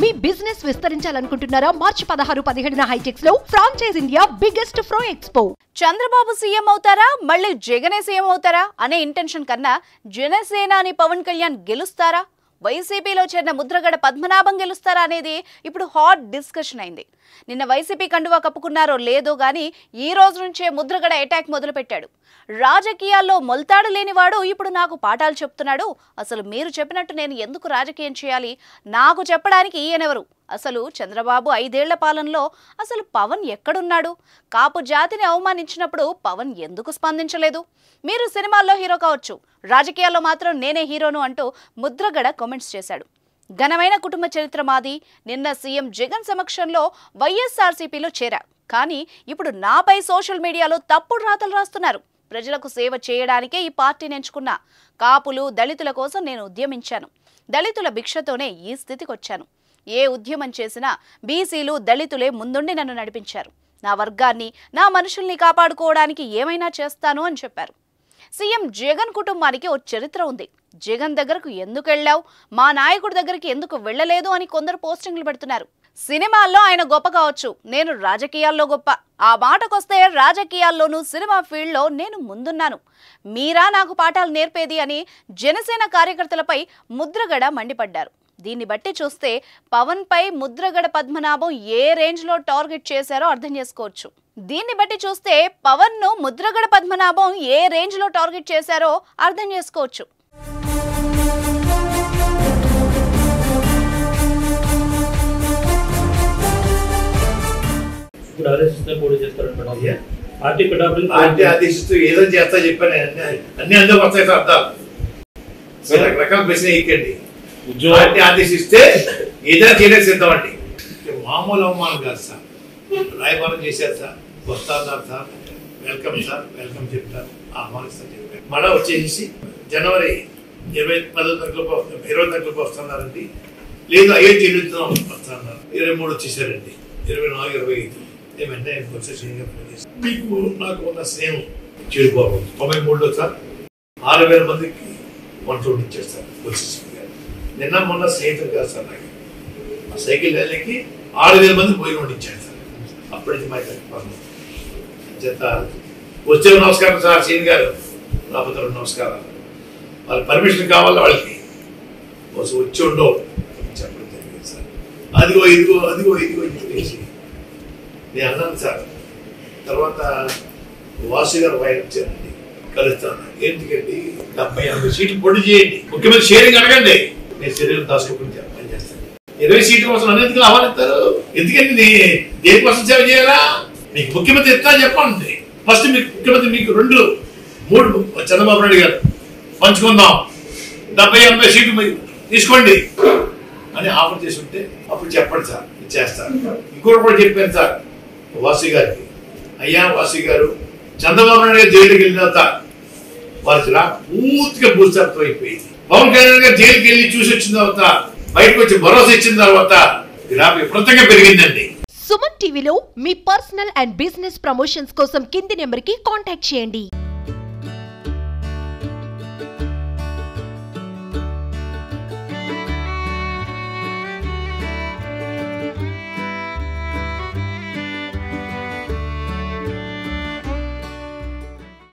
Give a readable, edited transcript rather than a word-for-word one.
మీ business విస్తరించాలనుకుంటున్నారా? మార్చి 16-17 హైటెక్స్ లో franchise India biggest ఫ్రో expo. Chandrababu CM అవుతారా, మళ్ళీ జగనే సీఎం అవుతారా అనే ఇంటెన్షన్ కన్నా జనసేనాని పవన్ కళ్యాణ్ గెలుస్తారా, వైసీపీలో చేరిన ముద్రగడ పద్మనాభం గెలుస్తారా అనేది ఇప్పుడు హాట్ డిస్కషన్ అయింది. నిన్న వైసీపీ కండువా కప్పుకున్నారో లేదో గానీ ఈ రోజు నుంచే ముద్రగడ అటాక్ మొదలుపెట్టాడు. రాజకీయాల్లో మొల్తాడు లేనివాడు ఇప్పుడు నాకు పాఠాలు చెప్తున్నాడు. అసలు మీరు చెప్పినట్టు నేను ఎందుకు రాజకీయం చేయాలి? నాకు చెప్పడానికి ఈయనెవరు? అసలు చంద్రబాబు 5 ఏళ్ల పాలనలో అసలు పవన్ ఎక్కడున్నాడు? కాపు జాతిని అవమానించినప్పుడు పవన్ ఎందుకు స్పందించలేదు? మీరు సినిమాల్లో హీరో కావచ్చు, రాజకీయాల్లో మాత్రం నేనే హీరోను అంటూ ముద్రగడ కామెంట్స్ చేశాడు. ఘనమైన కుటుంబ చరిత్ర మాది. నిన్న సీఎం జగన్ సమక్షంలో వైఎస్ఆర్సీపీలో చేరా, కానీ ఇప్పుడు నాపై సోషల్ మీడియాలో తప్పుడు రాతలు రాస్తున్నారు. ప్రజలకు సేవ చేయడానికే ఈ పార్టీని ఎంచుకున్నా. కాపులు దళితుల కోసం నేను ఉద్యమించాను. దళితుల భిక్షతోనే ఈ స్థితికి వచ్చాను. ఏ ఉద్యమం చేసినా బీసీలు దళితులే ముందుండి నన్ను నడిపించారు. నా వర్గాన్ని, నా మనుషుల్ని కాపాడుకోవడానికి ఏమైనా చేస్తాను అని చెప్పారు. సీఎం జగన్ కుటుంబానికి ఓ చరిత్ర ఉంది. జగన్ దగ్గరకు ఎందుకు వెళ్ళావు, మా నాయకుడి దగ్గరికి ఎందుకు వెళ్ళలేదు అని కొందరు పోస్టింగ్లు పెడుతున్నారు. సినిమాల్లో ఆయన గొప్ప కావచ్చు, నేను రాజకీయాల్లో గొప్ప. ఆ మాటకొస్తే రాజకీయాల్లోనూ సినిమా ఫీల్డ్లో నేను ముందున్నాను. మీరా నాకు పాఠాలు నేర్పేది అని జనసేన కార్యకర్తలపై ముద్రగడ మండిపడ్డారు. దీన్ని బట్టి చూస్తే పవన్ పై ముద్రగడ పద్మనాభం ఏ రేంజ్ లో టార్గెట్ చేశారో అర్థం చేసుకోవచ్చు. పార్టీ ఆదేశిస్తూ ఏదో చేస్తా చెప్పాను, అన్ని అందుకు వస్తాయి సార్ అర్థాలు. రకరకాల ప్రశ్న ఎక్కండి. పార్టీ ఆదేశిస్తే ఏదైనా చేయడానికి సిద్ధం అండి. మామూలు అవమానం కాదు సార్. రాయబారం చేశారు సార్, వస్తున్నారు సార్, వెల్కమ్ సార్, వెల్కమ్ చెప్తారు, ఆహ్వానిస్తారు చెప్పారు. మళ్ళీ వచ్చేసి జనవరి 20 తారీఖులోపు వస్తున్నారండి. లేదు 5 చెల్లిస్తున్నాం వస్తున్నారు. 23 వచ్చేసారండి. 24, 25 ఏమంటే మీకు నాకు ఉన్న స్నేహం చెడిపోవడం. 93లో సార్ 6,000 మందికి వంటలు ఇచ్చేస్తారు. నిన్న మొన్న స్నేహితులు కాదు సార్, నాకు ఆ సైకిల్ ర్యాలీకి 6,000 మంది పోయి వండించాడు సార్. అప్పటికి మా చేత వచ్చే నమస్కారం సార్ సీన్ గారు, రాబోతే నమస్కారాలు. వాళ్ళ పర్మిషన్ కావాలి, వాళ్ళకి వచ్చి ఉండవు చెప్పడం జరిగింది సార్. అదిగో ఇదిగో అదిగో ఇదిగో చెప్పేసి నేను అన్నాను సార్. తర్వాత వాసు గారు ఆయన వచ్చారండి, కలుస్తాను. ఎందుకండి 70-80 సీట్లు పొడి చేయండి, ముఖ్యమంత్రి షేరింగ్ అడగండి, నేను శరీరం దాచుకోకుండా పని చేస్తాను. 20 సీట్ల కోసం అన్నింటికీ ఆహ్వానిస్తారు. ఎందుకంటే దేనికోసం సేవ చేయాలా? మీకు ముఖ్యమంత్రి ఎట్లా చెప్పండి. ఫస్ట్ మీకు ముఖ్యమంత్రి మీకు 2-3 చంద్రబాబు నాయుడు గారు పంచుకుందాం, 70-80 సీట్లు తీసుకోండి అని ఆఫర్ చేసి ఉంటే అప్పుడు చెప్పండి సార్, చేస్తారు. ఇంకోటి కూడా చెప్పాను సార్ వాసు గారికి, అయ్యా వాసు గారు చంద్రబాబు నాయుడు గారు జైలుకి వెళ్ళిన తర్వాత వారిలా పూర్తిగా భూస్థాపితం అయిపోయింది. పవన్ కళ్యాణ్ గారు జైలుకి వెళ్ళి చూసి వచ్చిన తర్వాత, బయటకు వచ్చి భరోసా ఇచ్చిన తర్వాత గ్రాఫ్ విపరీతంగా పెరిగిందండి. సుమన్ టీవీలో మీ పర్సనల్ అండ్ బిజినెస్ ప్రమోషన్స్ కోసం కింది నెంబర్కి కాంటాక్ట్ చేయండి.